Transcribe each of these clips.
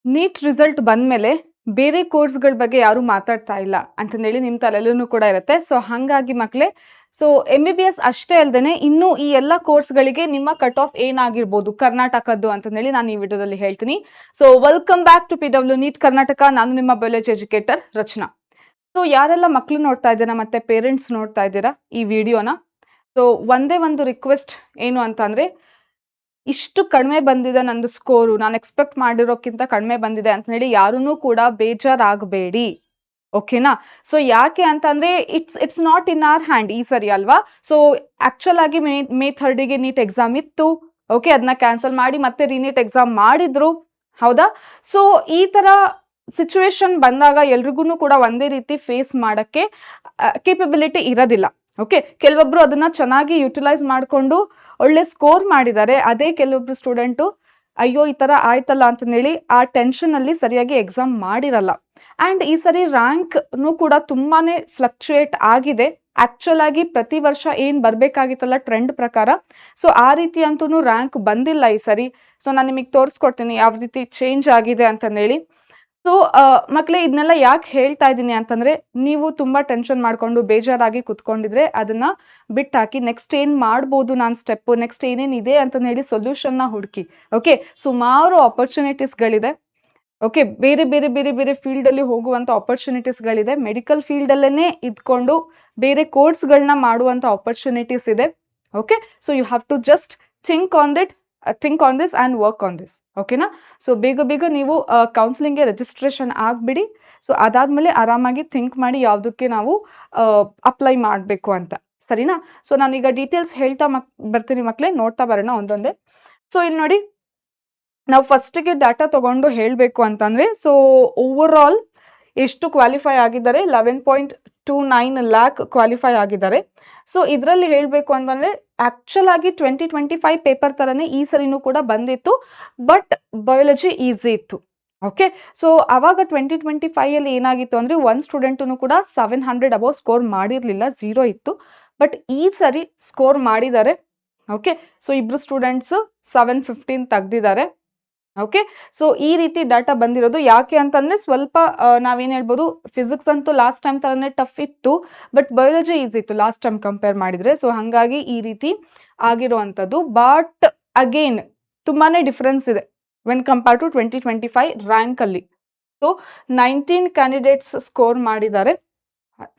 NEET result ಬಂದ್ಮೇಲೆ ಬೇರೆ ಕೋರ್ಸ್‌ಗಳ ಬಗ್ಗೆ ಯಾರು ಮಾತಾಡ್ತಾ ಇಲ್ಲ ಅಂತಂದೇಳಿ ನಿಮ್ಮ ತಲೆಯಲ್ಲೂ ಕೂಡ ಇರುತ್ತೆ. ಸೊ ಹಾಗಾಗಿ ಮಕ್ಕಳೇ, ಸೊ MBBS ಅಷ್ಟೇ ಅಲ್ದೇನೆ ಇನ್ನೂ ಈ ಎಲ್ಲ ಕೋರ್ಸ್‌ಗಳಿಗೆ ನಿಮ್ಮ ಕಟ್ ಆಫ್ ಏನಾಗಿರ್ಬೋದು ಕರ್ನಾಟಕದ್ದು ಅಂತಂದೇಳಿ ನಾನು ಈ ವಿಡಿಯೋದಲ್ಲಿ ಹೇಳ್ತೀನಿ. So welcome back to PW NEET Karnataka. ನಾನು ನಿಮ್ಮ ಬಯಾಲಜಿ ಎಜುಕೇಟರ್ ರಚನಾ. ಸೊ ಯಾರೆಲ್ಲ ಮಕ್ಕಳು ನೋಡ್ತಾ ಇದ್ದೀರಾ ಮತ್ತೆ ಪೇರೆಂಟ್ಸ್ ನೋಡ್ತಾ ಇದ್ದೀರಾ ಈ ವಿಡಿಯೋನ, ಸೊ ಒಂದೇ ಒಂದು ರಿಕ್ವೆಸ್ಟ್ ಏನು ಅಂತಂದ್ರೆ, ಇಷ್ಟು ಕಡಿಮೆ ಬಂದಿದೆ ನಂದು ಸ್ಕೋರು, ನಾನು ಎಕ್ಸ್ಪೆಕ್ಟ್ ಮಾಡಿರೋಕ್ಕಿಂತ ಕಡಿಮೆ ಬಂದಿದೆ ಅಂತ ಹೇಳಿ ಯಾರೂ ಕೂಡ ಬೇಜಾರಾಗಬೇಡಿ. ಓಕೆನಾ? ಸೊ ಯಾಕೆ ಅಂತಂದ್ರೆ it's not in our hand ಈ ಸರಿ ಅಲ್ವಾ? ಸೊ ಆಕ್ಚುಲ್ ಆಗಿ ಮೇ 3ಗೆ ನೀಟ್ ಎಕ್ಸಾಮ್ ಇತ್ತು. ಓಕೆ, ಅದನ್ನ ಕ್ಯಾನ್ಸಲ್ ಮಾಡಿ ಮತ್ತೆ ರೀನೀಟ್ ಎಕ್ಸಾಮ್ ಮಾಡಿದ್ರು. ಹೌದಾ? ಸೊ ಈ ತರ ಸಿಚುವೇಶನ್ ಬಂದಾಗ ಎಲ್ರಿಗೂ ಕೂಡ ಒಂದೇ ರೀತಿ ಫೇಸ್ ಮಾಡಕ್ಕೆ ಕೇಪಬಿಲಿಟಿ ಇರೋದಿಲ್ಲ. ಓಕೆ, ಕೆಲವೊಬ್ರು ಅದನ್ನ ಚೆನ್ನಾಗಿ ಯುಟಿಲೈಸ್ ಮಾಡಿಕೊಂಡು ಒಳ್ಳೆ ಸ್ಕೋರ್ ಮಾಡಿದ್ದಾರೆ. ಅದೇ ಕೆಲವೊಬ್ರು ಸ್ಟೂಡೆಂಟು ಅಯ್ಯೋ ಈ ತರ ಆಯ್ತಲ್ಲ ಅಂತಂದೇಳಿ ಆ ಟೆನ್ಷನ್ ಅಲ್ಲಿ ಸರಿಯಾಗಿ ಎಕ್ಸಾಮ್ ಮಾಡಿರಲ್ಲ. ಅಂಡ್ ಈ ಸರಿ ರ್ಯಾಂಕ್ನು ಕೂಡ ತುಂಬಾನೇ ಫ್ಲಕ್ಚುಯೇಟ್ ಆಗಿದೆ. ಆಕ್ಚುಲ್ ಆಗಿ ಪ್ರತಿ ವರ್ಷ ಏನ್ ಬರ್ಬೇಕಾಗಿತ್ತಲ್ಲ ಟ್ರೆಂಡ್ ಪ್ರಕಾರ, ಸೊ ಆ ರೀತಿ ಅಂತೂ ರ್ಯಾಂಕ್ ಬಂದಿಲ್ಲ ಈ ಸರಿ. ಸೊ ನಾನು ನಿಮಗೆ ತೋರಿಸ್ಕೊಡ್ತೀನಿ ಯಾವ ರೀತಿ ಚೇಂಜ್ ಆಗಿದೆ ಅಂತಂದೇಳಿ. ಸೊ ಮಕ್ಕಳೇ, ಇದನ್ನೆಲ್ಲ ಯಾಕೆ ಹೇಳ್ತಾ ಇದ್ದೀನಿ ಅಂತಂದ್ರೆ, ನೀವು ತುಂಬಾ ಟೆನ್ಷನ್ ಮಾಡ್ಕೊಂಡು ಬೇಜಾರಾಗಿ ಕುತ್ಕೊಂಡಿದ್ರೆ ಅದನ್ನ ಬಿಟ್ಟಾಕಿ ನೆಕ್ಸ್ಟ್ ಏನ್ ಮಾಡ್ಬೋದು ನಾನು ಸ್ಟೆಪ್, ನೆಕ್ಸ್ಟ್ ಏನೇನಿದೆ ಅಂತ ಹೇಳಿ ಸೊಲ್ಯೂಷನ್ನ ಹುಡುಕಿ. ಓಕೆ, ಸುಮಾರು ಆಪರ್ಚುನಿಟೀಸ್ಗಳಿದೆ. ಓಕೆ, ಬೇರೆ ಬೇರೆ ಬೇರೆ ಬೇರೆ ಫೀಲ್ಡಲ್ಲಿ ಹೋಗುವಂಥ ಆಪರ್ಚುನಿಟೀಸ್ಗಳಿದೆ. ಮೆಡಿಕಲ್ ಫೀಲ್ಡಲ್ಲೇ ಇದ್ಕೊಂಡು ಬೇರೆ ಕೋರ್ಸ್ಗಳನ್ನ ಮಾಡುವಂಥ ಆಪರ್ಚುನಿಟೀಸ್ ಇದೆ. Okay, so you have to just think on this and work on this. ಓಕೆನಾ? ಸೊ ಬೇಗ ಬೇಗ ನೀವು ಕೌನ್ಸಿಲಿಂಗ್ಗೆ ರಿಜಿಸ್ಟ್ರೇಷನ್ ಆಗಿಬಿಡಿ. ಸೊ ಅದಾದಮೇಲೆ ಆರಾಮಾಗಿ ಥಿಂಕ್ ಮಾಡಿ ಯಾವುದಕ್ಕೆ ನಾವು ಅಪ್ಲೈ ಮಾಡಬೇಕು ಅಂತ. ಸರಿನಾ? ಸೊ ನಾನೀಗ ಡೀಟೇಲ್ಸ್ ಹೇಳ್ತಾ ಬರ್ತೀನಿ ಮಕ್ಕಳೇ, ನೋಡ್ತಾ ಬರೋಣ ಒಂದೊಂದೇ. ಸೊ ಇಲ್ಲಿ ನೋಡಿ, ನಾವು ಫಸ್ಟಿಗೆ ಡಾಟಾ ತಗೊಂಡು ಹೇಳಬೇಕು ಅಂತಂದರೆ, ಸೊ ಓವರ್ ಆಲ್ ಎಷ್ಟು ಕ್ವಾಲಿಫೈ ಆಗಿದ್ದಾರೆ, 11.29 ಲ್ಯಾಕ್ ಕ್ವಾಲಿಫೈ ಆಗಿದ್ದಾರೆ. ಸೊ ಇದರಲ್ಲಿ ಹೇಳಬೇಕು ಅಂತಂದರೆ ಆ್ಯಕ್ಚುಲ್ ಆಗಿ 2025 ಪೇಪರ್ ಥರನೇ ಈ ಸರಿನೂ ಕೂಡ ಬಂದಿತ್ತು, ಬಟ್ ಬಯಾಲಜಿ ಈಸಿ ಇತ್ತು. ಓಕೆ, ಸೊ ಆವಾಗ 2025ಅಲ್ಲಿ ಏನಾಗಿತ್ತು ಅಂದರೆ ಒಂದು ಸ್ಟೂಡೆಂಟೂ ಕೂಡ 700 ಅಬೌವ್ ಸ್ಕೋರ್ ಮಾಡಿರಲಿಲ್ಲ, 0 ಇತ್ತು. ಬಟ್ ಈ ಸರಿ ಸ್ಕೋರ್ ಮಾಡಿದ್ದಾರೆ. ಓಕೆ, ಸೊ ಇಬ್ಬರು ಸ್ಟೂಡೆಂಟ್ಸು 715 ತೆಗ್ದಿದ್ದಾರೆ. ಓಕೆ, ಸೊ ಈ ರೀತಿ ಡಾಟಾ ಬಂದಿರೋದು. ಯಾಕೆ ಅಂತಂದರೆ ಸ್ವಲ್ಪ ನಾವೇನು ಹೇಳ್ಬೋದು, ಫಿಸಿಕ್ಸ್ ಅಂತೂ ಲಾಸ್ಟ್ ಟೈಮ್ ಥರನೇ ಟಫ್ ಇತ್ತು, ಬಟ್ ಬಯಾಲಜಿ ಈಸಿ ಇತ್ತು ಲಾಸ್ಟ್ ಟೈಮ್ ಕಂಪೇರ್ ಮಾಡಿದರೆ. ಸೊ ಹಾಗಾಗಿ ಈ ರೀತಿ ಆಗಿರುವಂಥದ್ದು. ಬಟ್ ಅಗೇನ್ ತುಂಬಾ ಡಿಫ್ರೆನ್ಸ್ ಇದೆ when compare to 2025 ರ್ಯಾಂಕಲ್ಲಿ. So 19 candidates score ಮಾಡಿದ್ದಾರೆ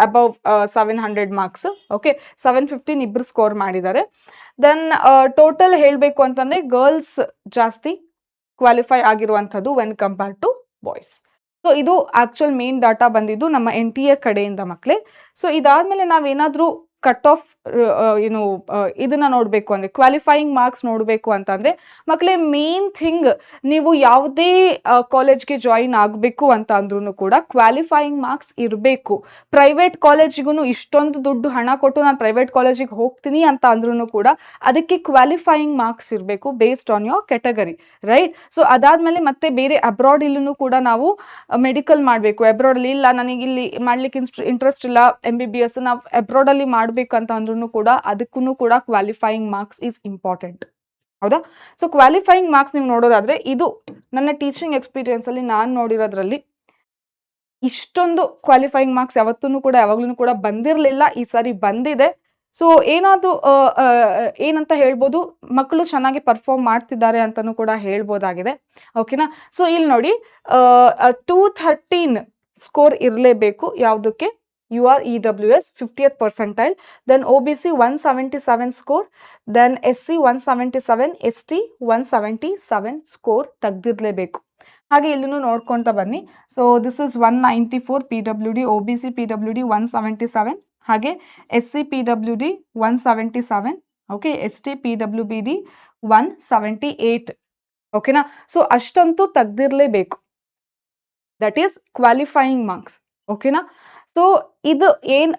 ಅಬೌವ್ 700 ಮಾರ್ಕ್ಸ್. ಓಕೆ, 715 ಇಬ್ಬರು ಸ್ಕೋರ್ ಮಾಡಿದ್ದಾರೆ. ದೆನ್ ಟೋಟಲ್ ಹೇಳಬೇಕು ಅಂತಂದರೆ ಗರ್ಲ್ಸ್ ಜಾಸ್ತಿ ಕ್ವಾಲಿಫೈ ಆಗಿರುವಂಥದ್ದು when compare to boys. So ಇದು ಆಕ್ಚುಲ್ ಮೇನ್ ಡಾಟಾ ಬಂದಿದ್ದು ನಮ್ಮ NTA ಕಡೆಯಿಂದ ಮಕ್ಕಳೇ. ಸೊ ಇದಾದಮೇಲೆ ನಾವೇನಾದರೂ ಕಟ್ ಆಫ್ ಏನು ಇದನ್ನ ನೋಡಬೇಕು ಅಂದರೆ, ಕ್ವಾಲಿಫೈಯಿಂಗ್ ಮಾರ್ಕ್ಸ್ ನೋಡಬೇಕು ಅಂತಂದರೆ ಮಕ್ಕಳೇ, ಮೇನ್ ಥಿಂಗ್ ನೀವು ಯಾವುದೇ ಕಾಲೇಜ್ಗೆ ಜಾಯಿನ್ ಆಗಬೇಕು ಅಂತ ಅಂದ್ರೂ ಕೂಡ ಕ್ವಾಲಿಫೈಯಿಂಗ್ ಮಾರ್ಕ್ಸ್ ಇರಬೇಕು. ಪ್ರೈವೇಟ್ ಕಾಲೇಜಿಗೂ ಇಷ್ಟೊಂದು ದುಡ್ಡು ಹಣ ಕೊಟ್ಟು ನಾನು ಪ್ರೈವೇಟ್ ಕಾಲೇಜಿಗೆ ಹೋಗ್ತೀನಿ ಅಂತ ಅಂದ್ರೂ ಕೂಡ ಅದಕ್ಕೆ ಕ್ವಾಲಿಫೈಯಿಂಗ್ ಮಾರ್ಕ್ಸ್ ಇರಬೇಕು based on your category, right? So ಅದಾದಮೇಲೆ ಮತ್ತೆ ಬೇರೆ ಅಬ್ರಾಡ್ ಇಲ್ಲೂ ಕೂಡ ನಾವು ಮೆಡಿಕಲ್ ಮಾಡಬೇಕು. ಅಬ್ರಾಡಲ್ಲಿ ಇಲ್ಲ ನನಗೆ ಇಲ್ಲಿ ಮಾಡ್ಲಿಕ್ಕೆ ಇಂಟ್ರೆಸ್ಟ್ ಇಲ್ಲ, MBBS ನಾವು ಅಬ್ರಾಡಲ್ಲಿ ಮಾಡಬೇಕಂತ ಅಂದ್ರೂ ಕೂಡ ಅದಕ್ಕೂ ಕೂಡ ಕ್ವಾಲಿಫೈಯಿಂಗ್ ಮಾರ್ಕ್ಸ್ ಈಸ್ ಇಂಪಾರ್ಟೆಂಟ್. ಹೌದಾ? ಸೊ ಕ್ವಾಲಿಫೈಯಿಂಗ್ ಮಾರ್ಕ್ಸ್ ನೀವು ನೋಡೋದಾದ್ರೆ, ಇದು ನನ್ನ ಟೀಚಿಂಗ್ ಎಕ್ಸ್ಪೀರಿಯನ್ಸಲ್ಲಿ ನಾನು ನೋಡಿರೋದ್ರಲ್ಲಿ ಇಷ್ಟೊಂದು ಕ್ವಾಲಿಫೈಯಿಂಗ್ ಮಾರ್ಕ್ಸ್ ಯಾವತ್ತೂ ಕೂಡ ಯಾವಾಗ್ಲೂ ಕೂಡ ಬಂದಿರಲಿಲ್ಲ. ಈ ಸಾರಿ ಬಂದಿದೆ. ಸೊ ಏನಾದರೂ ಏನಂತ ಹೇಳ್ಬೋದು, ಮಕ್ಕಳು ಚೆನ್ನಾಗಿ ಪರ್ಫಾರ್ಮ್ ಮಾಡ್ತಿದ್ದಾರೆ ಅಂತಲೂ ಕೂಡ ಹೇಳ್ಬೋದಾಗಿದೆ. ಓಕೆನಾ? ಸೊ ಇಲ್ಲಿ ನೋಡಿ, 213 ಸ್ಕೋರ್ ಇರಲೇಬೇಕು. ಯಾವುದಕ್ಕೆ? EWS 50th percentile, then OBC 177 score, then SC 177, ST 177 score ತೆಗ್ದಿರಲೇಬೇಕು. ಹಾಗೆ ಇಲ್ಲೂ ನೋಡ್ಕೊತಾ ಬನ್ನಿ. So this is 194 PWD, OBC PWD 177, ಹಾಗೆ SC PWD 177, okay, ST PWBD 178. ಓಕೆನಾ? ಸೊ ಅಷ್ಟಂತೂ ತೆಗ್ದಿರಲೇಬೇಕು. That is qualifying marks. ಓಕೆನಾ? ಸೊ ಇದು ಏನು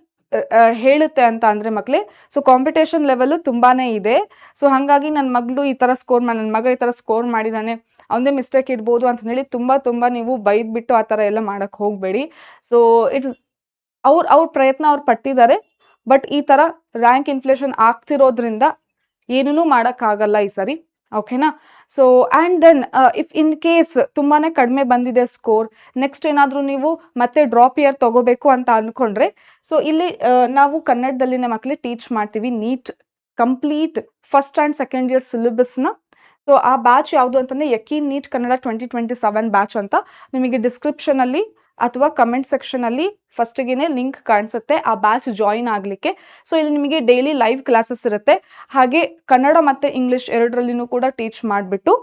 ಹೇಳುತ್ತೆ ಅಂತ ಅಂದರೆ ಮಕ್ಕಳೇ, ಸೊ ಕಾಂಪಿಟೇಷನ್ ಲೆವೆಲ್ಲು ತುಂಬಾ ಇದೆ. ಸೊ ಹಾಗಾಗಿ ನನ್ನ ಮಗಳು ಈ ಥರ ಸ್ಕೋರ್ ನನ್ನ ಮಗ ಈ ಥರ ಸ್ಕೋರ್ ಮಾಡಿದ್ದಾನೆ, ಅವನದೇ ಮಿಸ್ಟೇಕ್ ಇರ್ಬೋದು ಅಂತ ಹೇಳಿ ತುಂಬ ನೀವು ಬೈದ್ಬಿಟ್ಟು ಆ ಥರ ಎಲ್ಲ ಮಾಡೋಕ್ಕೆ ಹೋಗಬೇಡಿ. ಸೊ ಇಟ್ಸ್ ಅವ್ರ ಪ್ರಯತ್ನ ಅವ್ರು ಪಟ್ಟಿದ್ದಾರೆ. ಬಟ್ ಈ ಥರ ರ್ಯಾಂಕ್ ಇನ್ಫ್ಲೇಷನ್ ಆಗ್ತಿರೋದ್ರಿಂದ ಏನೂ ಮಾಡೋಕ್ಕಾಗಲ್ಲ ಈ ಸರಿ. ಓಕೆನಾ? So and then if in case ತುಂಬಾ ಕಡಿಮೆ ಬಂದಿದೆ ಸ್ಕೋರ್, ನೆಕ್ಸ್ಟ್ ಏನಾದರೂ ನೀವು ಮತ್ತೆ ಡ್ರಾಪ್ ಇಯರ್ ತಗೋಬೇಕು ಅಂತ ಅಂದ್ಕೊಂಡ್ರೆ, ಸೊ ಇಲ್ಲಿ ನಾವು ಕನ್ನಡದಲ್ಲಿನೇ ಮಕ್ಕಳಿಗೆ ಟೀಚ್ ಮಾಡ್ತೀವಿ NEET complete first and second year ಸಿಲೆಬಸ್ನ. ಸೊ ಆ ಬ್ಯಾಚ್ ಯಾವುದು ಅಂತಂದರೆ ಯಕೀನ್ ನೀಟ್ ಕನ್ನಡ 2027 ಬ್ಯಾಚ್ ಅಂತ ನಿಮಗೆ ಡಿಸ್ಕ್ರಿಪ್ಷನಲ್ಲಿ ಅಥವಾ ಕಮೆಂಟ್ ಸೆಕ್ಷನಲ್ಲಿ ಫಸ್ಟಿಗೆ ಲಿಂಕ್ ಕಾಣಿಸುತ್ತೆ ಆ ಬ್ಯಾಚ್ ಜಾಯಿನ್ ಆಗಲಿಕ್ಕೆ. ಸೊ ಇಲ್ಲಿ ನಿಮಗೆ ಡೈಲಿ ಲೈವ್ ಕ್ಲಾಸಸ್ ಇರುತ್ತೆ, ಹಾಗೆ ಕನ್ನಡ ಮತ್ತು ಇಂಗ್ಲೀಷ್ ಎರಡರಲ್ಲಿನೂ ಕೂಡ ಟೀಚ್ ಮಾಡಿಬಿಟ್ಟು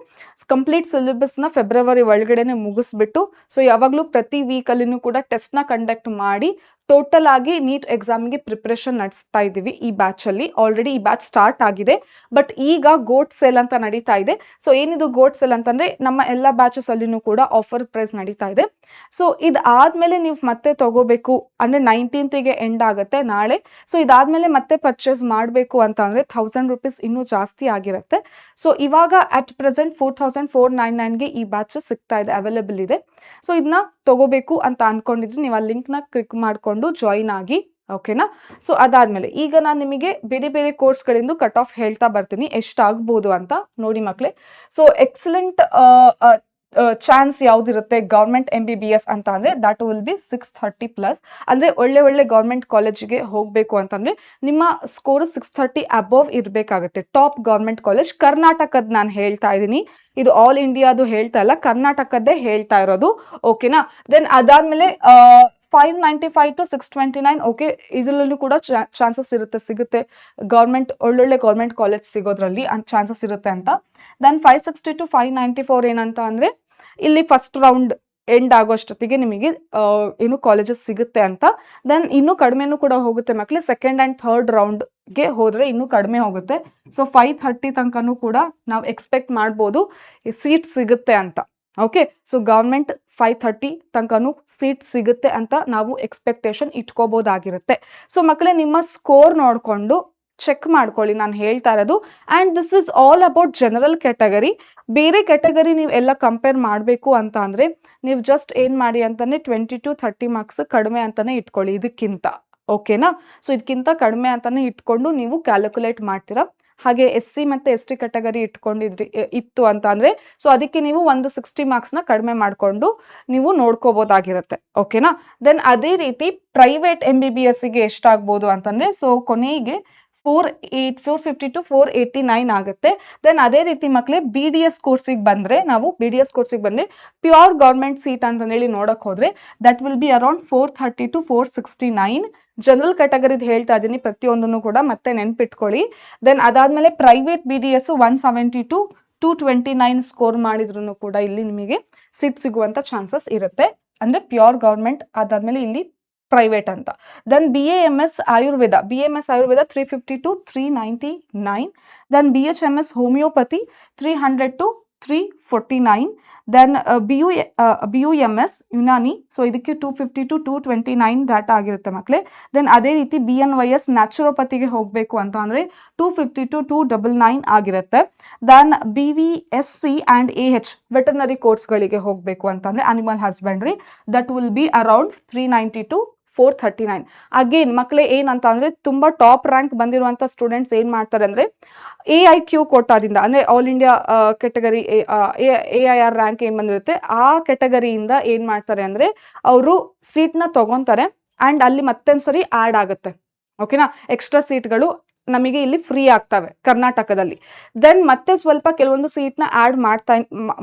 ಕಂಪ್ಲೀಟ್ ಸಿಲೆಬಸ್ನ ಫೆಬ್ರವರಿ ಒಳಗಡೆನೆ ಮುಗಿಸ್ಬಿಟ್ಟು, ಸೊ ಯಾವಾಗಲೂ ಪ್ರತಿ ವೀಕಲ್ಲಿನೂ ಕೂಡ ಟೆಸ್ಟ್ನ ಕಂಡಕ್ಟ್ ಮಾಡಿ ಟೋಟಲ್ ಆಗಿ ನೀಟ್ ಎಕ್ಸಾಮ್ಗೆ ಪ್ರಿಪ್ರೇಷನ್ ನಡೆಸ್ತಾ ಇದ್ದೀವಿ ಈ ಬ್ಯಾಚಲ್ಲಿ. ಆಲ್ರೆಡಿ ಈ ಬ್ಯಾಚ್ ಸ್ಟಾರ್ಟ್ ಆಗಿದೆ, ಬಟ್ ಈಗ ಗೋಟ್ ಸೇಲ್ ಅಂತ ನಡೀತಾ ಇದೆ. ಸೊ ಏನಿದು ಗೋಟ್ ಸೇಲ್ ಅಂತಂದರೆ ನಮ್ಮ ಎಲ್ಲ ಬ್ಯಾಚಸ್ ಅಲ್ಲಿನೂ ಕೂಡ ಆಫರ್ ಪ್ರೈಸ್ ನಡೀತಾ ಇದೆ. ಸೊ ಇದಾದ್ಮೇಲೆ ನೀವು ಮತ್ತೆ ತಗೋಬೇಕು ಅಂದರೆ 19th ಎಂಡ್ ಆಗುತ್ತೆ ನಾಳೆ. ಸೊ ಇದಾದ್ಮೇಲೆ ಮತ್ತೆ ಪರ್ಚೇಸ್ ಮಾಡಬೇಕು ಅಂತ ಅಂದರೆ 1000 ರೂಪೀಸ್ ಇನ್ನೂ ಜಾಸ್ತಿ ಆಗಿರುತ್ತೆ. ಸೊ ಇವಾಗ ಅಟ್ ಪ್ರೆಸೆಂಟ್ 4499ಗೆ ಈ ಬ್ಯಾಚ್ ಸಿಗ್ತಾ ಇದೆ, ಅವೈಲೇಬಲ್ ಇದೆ. ಸೊ ಇದನ್ನ ತಗೋಬೇಕು ಅಂತ ಅನ್ಕೊಂಡಿದ್ರೆ ನೀವು ಆ ಲಿಂಕ್ನ ಕ್ಲಿಕ್ ಮಾಡಿಕೊಂಡು ಜಾಯಿನ್ ಆಗಿ, ಓಕೆನಾ? ಸೊ ಅದಾದ್ಮೇಲೆ ಈಗ ನಾನು ನಿಮಗೆ ಬೇರೆ ಬೇರೆ ಕೋರ್ಸ್ಗಳಿಂದ ಕಟ್ ಆಫ್ ಹೇಳ್ತಾ ಬರ್ತೀನಿ ಎಷ್ಟಾಗ್ಬೋದು ಅಂತ ನೋಡಿ ಮಕ್ಕಳೇ. ಸೊ ಎಕ್ಸಲೆಂಟ್ ಚಾನ್ಸ್ ಯಾವುದಿರುತ್ತೆ ಗೌರ್ಮೆಂಟ್ MBBS ಅಂತ ಅಂದರೆ ದಟ್ ವಿಲ್ ಬಿ 630+. ಅಂದರೆ ಒಳ್ಳೆ ಒಳ್ಳೆ ಗೌರ್ಮೆಂಟ್ ಕಾಲೇಜಿಗೆ ಹೋಗಬೇಕು ಅಂತಂದರೆ ನಿಮ್ಮ ಸ್ಕೋರ್ 630 ಅಬೋವ್ ಇರಬೇಕಾಗುತ್ತೆ. ಟಾಪ್ ಗೌರ್ಮೆಂಟ್ ಕಾಲೇಜ್ ಕರ್ನಾಟಕದ ನಾನು ಹೇಳ್ತಾ ಇದ್ದೀನಿ, ಇದು ಆಲ್ ಇಂಡಿಯಾದು ಹೇಳ್ತಾ ಇಲ್ಲ, ಕರ್ನಾಟಕದ್ದೇ ಹೇಳ್ತಾ ಇರೋದು, ಓಕೆನಾ? ದೆನ್ ಅದಾದಮೇಲೆ 595 to 629, ಓಕೆ, ಇದರಲ್ಲೂ ಕೂಡ ಚಾನ್ಸಸ್ ಸಿಗುತ್ತೆ ಗೌರ್ಮೆಂಟ್, ಒಳ್ಳೊಳ್ಳೆ ಗೌರ್ಮೆಂಟ್ ಕಾಲೇಜ್ ಸಿಗೋದ್ರಲ್ಲಿ ಚಾನ್ಸಸ್ ಇರುತ್ತೆ ಅಂತ. ದೆನ್ 560 to 594 ಏನಂತ ಅಂದರೆ ಇಲ್ಲಿ ಫಸ್ಟ್ ರೌಂಡ್ ಎಂಡ್ ಆಗೋಷ್ಟೊತ್ತಿಗೆ ನಿಮಗೆ ಏನು ಕಾಲೇಜಸ್ ಸಿಗುತ್ತೆ ಅಂತ. ದೆನ್ ಇನ್ನೂ ಕಡಿಮೆನೂ ಕೂಡ ಹೋಗುತ್ತೆ ಮಕ್ಕಳೇ, ಸೆಕೆಂಡ್ ಆ್ಯಂಡ್ ಥರ್ಡ್ ರೌಂಡ್ಗೆ ಹೋದರೆ ಇನ್ನೂ ಕಡಿಮೆ ಹೋಗುತ್ತೆ. ಸೊ 530 ತನಕನೂ ಕೂಡ ನಾವು ಎಕ್ಸ್ಪೆಕ್ಟ್ ಮಾಡ್ಬೋದು ಸೀಟ್ ಸಿಗುತ್ತೆ ಅಂತ. ಓಕೆ, ಸೊ ಗೌರ್ಮೆಂಟ್ 530 ತನಕನೂ ಸೀಟ್ ಸಿಗುತ್ತೆ ಅಂತ ನಾವು ಎಕ್ಸ್ಪೆಕ್ಟೇಷನ್ ಇಟ್ಕೋಬೋದಾಗಿರುತ್ತೆ. ಸೊ ಮಕ್ಕಳೇ ನಿಮ್ಮ ಸ್ಕೋರ್ ನೋಡಿಕೊಂಡು ಚೆಕ್ ಮಾಡ್ಕೊಳ್ಳಿ ನಾನು ಹೇಳ್ತಾ ಇರೋದು. And this is all about general category. ಬೇರೆ ಕ್ಯಾಟಗರಿ ನೀವು ಎಲ್ಲ ಕಂಪೇರ್ ಮಾಡಬೇಕು ಅಂತ ಅಂದರೆ ನೀವು ಜಸ್ಟ್ ಏನು ಮಾಡಿ ಅಂತಂದರೆ 20 to 30 ಮಾರ್ಕ್ಸ್ ಕಡಿಮೆ ಅಂತಲೇ ಇಟ್ಕೊಳ್ಳಿ ಇದಕ್ಕಿಂತ, ಓಕೆನಾ? ಸೊ ಇದಕ್ಕಿಂತ ಕಡಿಮೆ ಅಂತಲೇ ಇಟ್ಕೊಂಡು ನೀವು ಕ್ಯಾಲ್ಕುಲೇಟ್ ಮಾಡ್ತೀರಾ. ಹಾಗೆ SC ಮತ್ತು ST ಕ್ಯಾಟಗರಿ ಇತ್ತು ಅಂತ ಅಂದರೆ ಸೊ ಅದಕ್ಕೆ ನೀವು ಒಂದು 60 ಮಾರ್ಕ್ಸ್ನ ಕಡಿಮೆ ಮಾಡಿಕೊಂಡು ನೀವು ನೋಡ್ಕೋಬೋದಾಗಿರುತ್ತೆ, ಓಕೆನಾ? ದೆನ್ ಅದೇ ರೀತಿ ಪ್ರೈವೇಟ್ MBBSಗೆ ಎಷ್ಟಾಗ್ಬೋದು ಅಂತಂದರೆ ಸೊ ಕೊನೆಗೆ 450 to 489 ಆಗುತ್ತೆ. ದೆನ್ ಅದೇ ರೀತಿ ಮಕ್ಕಳೇ BDS ಕೋರ್ಸಿಗೆ ಬಂದರೆ ಪ್ಯೂರ್ ಗೌರ್ಮೆಂಟ್ ಸೀಟ್ ಅಂತಂದೇಳಿ ನೋಡೋಕೆ ಹೋದರೆ that will be around 430 to 469. General ಕ್ಯಾಟಗರಿದು ಹೇಳ್ತಾ ಇದ್ದೀನಿ ಪ್ರತಿಯೊಂದನ್ನು ಕೂಡ ಮತ್ತೆ ನೆನ್ಪಿಟ್ಕೊಳ್ಳಿ. ದೆನ್ ಅದಾದಮೇಲೆ ಪ್ರೈವೇಟ್ BDS 170 to 229 ಸ್ಕೋರ್ ಮಾಡಿದ್ರು ಕೂಡ ಇಲ್ಲಿ ನಿಮಗೆ ಸೀಟ್ ಸಿಗುವಂಥ ಚಾನ್ಸಸ್ ಇರುತ್ತೆ, ಅಂದರೆ ಪ್ಯೂರ್ ಗೌರ್ಮೆಂಟ್. ಅದಾದಮೇಲೆ ಇಲ್ಲಿ ಪ್ರೈವೇಟ್ ಅಂತ. Then BAMS Ayurveda 350 to 399. Then BHMS homeopathy 300 to 349. Then BUMS Unani, so ಇದಕ್ಕೆ 250 to 229 ಡಾಟಾ ಆಗಿರುತ್ತೆ ಮಕ್ಕಳೇ. ದೆನ್ ಅದೇ ರೀತಿ BNYS ನ್ಯಾಚುರೋಪತಿಗೆ ಹೋಗಬೇಕು ಅಂತ ಅಂದರೆ 250 to 299 ಆಗಿರುತ್ತೆ. Then BVSC and AH veterinary ಕೋರ್ಸ್ಗಳಿಗೆ ಹೋಗಬೇಕು ಅಂತಂದರೆ animal husbandry, that will be around 390 to 439. Again ಮಕ್ಕಳೇ ಏನಂತ ಅಂದರೆ ತುಂಬ ಟಾಪ್ ರ್ಯಾಂಕ್ ಬಂದಿರುವಂಥ ಸ್ಟೂಡೆಂಟ್ಸ್ ಏನು ಮಾಡ್ತಾರೆ ಅಂದರೆ AIQ ಕೋಟಾದಿಂದ, ಅಂದರೆ all India category AIR rank ಏನು ಬಂದಿರುತ್ತೆ ಆ ಕ್ಯಾಟಗರಿಯಿಂದ ಏನು ಮಾಡ್ತಾರೆ ಅಂದರೆ ಅವರು ಸೀಟ್ನ ತೊಗೊತಾರೆ ಆ್ಯಂಡ್ ಅಲ್ಲಿ ಮತ್ತೊಂದು ಸರಿ ಆ್ಯಡ್ ಆಗುತ್ತೆ, ಓಕೆನಾ? ಎಕ್ಸ್ಟ್ರಾ ಸೀಟ್ಗಳು ನಮಗೆ ಇಲ್ಲಿ ಫ್ರೀ ಆಗ್ತವೆ ಕರ್ನಾಟಕದಲ್ಲಿ. ದೆನ್ ಮತ್ತೆ ಸ್ವಲ್ಪ ಕೆಲವೊಂದು ಸೀಟ್ನ ಆ್ಯಡ್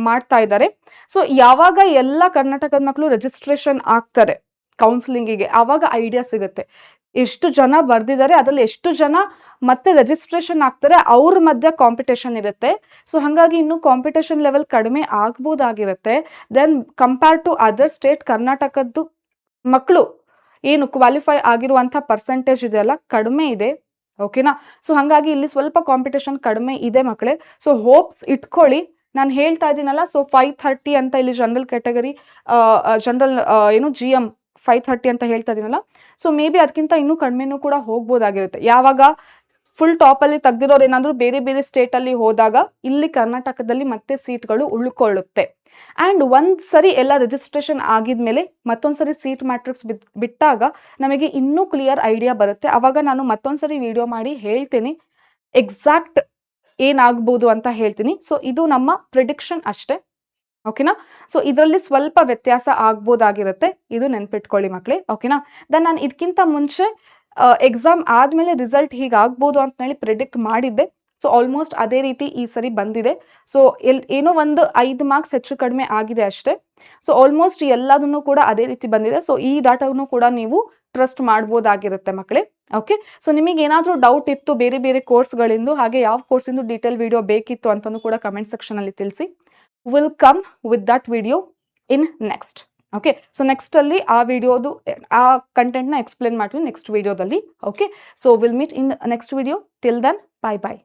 ಮಾಡ್ತಾ ಇದ್ದಾರೆ. ಸೊ ಯಾವಾಗ ಎಲ್ಲ ಕರ್ನಾಟಕದ ಮಕ್ಕಳು ರಿಜಿಸ್ಟ್ರೇಷನ್ ಆಗ್ತಾರೆ ಕೌನ್ಸಿಲಿಂಗಿಗೆ ಆವಾಗ ಐಡಿಯಾ ಸಿಗುತ್ತೆ ಎಷ್ಟು ಜನ ಬರ್ದಿದ್ದಾರೆ, ಅದರಲ್ಲಿ ಎಷ್ಟು ಜನ ಮತ್ತೆ ರಿಜಿಸ್ಟ್ರೇಷನ್ ಆಗ್ತಾರೆ, ಅವ್ರ ಮಧ್ಯೆ ಕಾಂಪಿಟೇಷನ್ ಇರುತ್ತೆ. ಸೊ ಹಾಗಾಗಿ ಇನ್ನೂ ಕಾಂಪಿಟೇಷನ್ ಲೆವೆಲ್ ಕಡಿಮೆ ಆಗ್ಬೋದಾಗಿರುತ್ತೆ. Then compare to other state ಕರ್ನಾಟಕದ್ದು ಮಕ್ಕಳು ಏನು ಕ್ವಾಲಿಫೈ ಆಗಿರುವಂಥ ಪರ್ಸೆಂಟೇಜ್ ಇದೆಯಲ್ಲ ಕಡಿಮೆ ಇದೆ, ಓಕೆನಾ? ಸೊ ಹಾಗಾಗಿ ಇಲ್ಲಿ ಸ್ವಲ್ಪ ಕಾಂಪಿಟೇಷನ್ ಕಡಿಮೆ ಇದೆ ಮಕ್ಕಳೇ. ಸೊ ಹೋಪ್ಸ್ ಇಟ್ಕೊಳ್ಳಿ, ನಾನು ಹೇಳ್ತಾ ಇದ್ದೀನಲ್ಲ. ಸೊ 530 ಅಂತ ಇಲ್ಲಿ ಜನರಲ್ ಕ್ಯಾಟಗರಿ GM 530 ಅಂತ ಹೇಳ್ತಾ ಇದ್ದೀನಲ್ಲ. ಸೊ ಮೇ ಬಿ ಅದಕ್ಕಿಂತ ಇನ್ನೂ ಕಡಿಮೆನೂ ಕೂಡ ಹೋಗ್ಬೋದಾಗಿರುತ್ತೆ. ಯಾವಾಗ ಫುಲ್ ಟಾಪಲ್ಲಿ ತೆಗ್ದಿರೋರು ಏನಾದರೂ ಬೇರೆ ಬೇರೆ ಸ್ಟೇಟಲ್ಲಿ ಹೋದಾಗ ಇಲ್ಲಿ ಕರ್ನಾಟಕದಲ್ಲಿ ಮತ್ತೆ ಸೀಟ್ಗಳು ಉಳ್ಕೊಳ್ಳುತ್ತೆ. ಆ್ಯಂಡ್ ಒಂದು ಸರಿ ಎಲ್ಲ ರಿಜಿಸ್ಟ್ರೇಷನ್ ಆಗಿದ್ಮೇಲೆ ಮತ್ತೊಂದು ಸರಿ ಸೀಟ್ ಮ್ಯಾಟ್ರಿಕ್ಸ್ ಬಿಟ್ಟಾಗ ನಮಗೆ ಇನ್ನೂ ಕ್ಲಿಯರ್ ಐಡಿಯಾ ಬರುತ್ತೆ. ಆವಾಗ ನಾನು ಮತ್ತೊಂದು ಸರಿ ವಿಡಿಯೋ ಮಾಡಿ ಹೇಳ್ತೀನಿ ಎಕ್ಸಾಕ್ಟ್ ಏನಾಗ್ಬೋದು ಅಂತ ಹೇಳ್ತೀನಿ. ಸೊ ಇದು ನಮ್ಮ ಪ್ರಿಡಿಕ್ಷನ್ ಅಷ್ಟೇ. ಓಕೆನಾ? ಸೊ ಇದರಲ್ಲಿ ಸ್ವಲ್ಪ ವ್ಯತ್ಯಾಸ ಆಗ್ಬೋದಾಗಿರುತ್ತೆ. ಇದು ನೆನ್ಪಿಟ್ಕೊಳ್ಳಿ ಮಕ್ಕಳೇ. ಓಕೆನಾ? ದೆನ್ ನಾನು ಇದಕ್ಕಿಂತ ಮುಂಚೆ ಎಕ್ಸಾಮ್ ಆದ್ಮೇಲೆ ರಿಸಲ್ಟ್ ಹೀಗಾಗ್ಬೋದು ಅಂತ ಹೇಳಿ ಪ್ರಿಡಿಕ್ಟ್ ಮಾಡಿದ್ದೆ. ಸೊ ಆಲ್ಮೋಸ್ಟ್ ಅದೇ ರೀತಿ ಈ ಸರಿ ಬಂದಿದೆ. ಸೊ ಏನೋ ಒಂದು 5 ಮಾರ್ಕ್ಸ್ ಹೆಚ್ಚು ಕಡಿಮೆ ಆಗಿದೆ ಅಷ್ಟೇ. ಸೊ ಆಲ್ಮೋಸ್ಟ್ ಎಲ್ಲದನ್ನು ಕೂಡ ಅದೇ ರೀತಿ ಬಂದಿದೆ. ಸೊ ಈ ಡಾಟಾವನ್ನು ಕೂಡ ನೀವು ಟ್ರಸ್ಟ್ ಮಾಡ್ಬೋದಾಗಿರುತ್ತೆ ಮಕ್ಕಳೇ. ಓಕೆ. ಸೊ ನಿಮಗೆ ಏನಾದರೂ ಡೌಟ್ ಇತ್ತು ಬೇರೆ ಬೇರೆ ಕೋರ್ಸ್ಗಳಿಂದು, ಹಾಗೆ ಯಾವ ಕೋರ್ಸಿಂದು ಡೀಟೇಲ್ ವಿಡಿಯೋ ಬೇಕಿತ್ತು ಅಂತಲೂ ಕೂಡ ಕಮೆಂಟ್ ಸೆಕ್ಷನ್ ಅಲ್ಲಿ ತಿಳಿಸಿ. Will come with that video in next. Okay. So next ಅಲ್ಲಿ ಆ ವಿಡಿಯೋದು ಆ ಕಂಟೆಂಟ್ನ ಎಕ್ಸ್ಪ್ಲೇನ್ ಮಾಡ್ತೀನಿ ನೆಕ್ಸ್ಟ್ ವಿಡಿಯೋದಲ್ಲಿ. Okay. So will meet in next video. Till then, bye by.